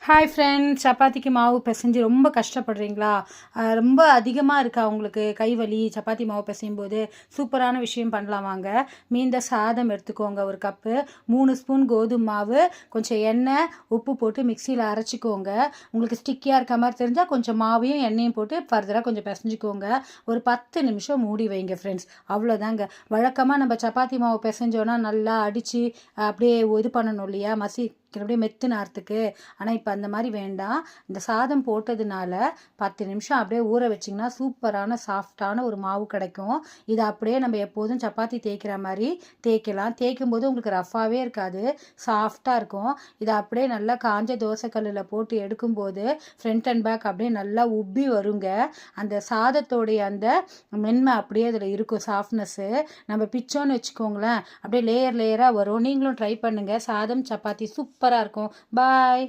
Hi friends, சப்பாத்திக்கு மாவு பிசைஞ்சு ரொம்ப கஷ்டப்படுறீங்களா? ரொம்ப அதிகமாக இருக்கா உங்களுக்கு கை வலி? சப்பாத்தி மாவு பிசையும் போது சூப்பரான விஷயம் பண்ணலாம் வாங்க. மீந்த சாதம் எடுத்துக்கோங்க, ஒரு கப்பு. 3 ஸ்பூன் கோதுமை மாவு, கொஞ்சம் எண்ணெய், உப்பு போட்டு மிக்சியில் அரைச்சிக்கோங்க. உங்களுக்கு ஸ்டிக்கியாக இருக்க மாதிரி தெரிஞ்சால் கொஞ்சம் மாவையும் எண்ணெயும் போட்டு ஃபர்தராக கொஞ்சம் பிசைஞ்சிக்கோங்க. ஒரு 10 நிமிஷம் மூடி வைங்க ஃப்ரெண்ட்ஸ். அவ்வளோதாங்க. வழக்கமாக நம்ம சப்பாத்தி மாவு பிசைஞ்சோன்னா நல்லா அடித்து அப்படியே இது பண்ணணும் இல்லையா, அப்படியே மெத்து நார்த்துக்கு. ஆனால் இப்போ அந்த மாதிரி வேண்டாம். இந்த சாதம் போட்டதுனால 10 நிமிஷம் அப்படியே ஊற வச்சிங்கன்னா சூப்பரான சாஃப்டான ஒரு மாவு கிடைக்கும். இதை அப்படியே நம்ம எப்போதும் சப்பாத்தி தேய்க்கிற மாதிரி தேய்க்கலாம். தேய்க்கும் போது உங்களுக்கு ரஃபாகவே இருக்காது, சாஃப்டாக இருக்கும். இதை அப்படியே நல்லா காஞ்ச தோசைக்கல்லில் போட்டு எடுக்கும்போது ஃப்ரண்ட் அண்ட் பேக் அப்படியே நல்லா உப்பி வருங்க. அந்த சாதத்தோடைய அந்த மென்மை அப்படியே அதில் இருக்கும், சாஃப்ட்னஸ்ஸு. நம்ம பிச்சோன்னு வச்சுக்கோங்களேன், அப்படியே லேயர் லேயராக வரும். நீங்களும் ட்ரை பண்ணுங்கள். சாதம் சப்பாத்தி சூப்பராக இருக்கும். பாய்.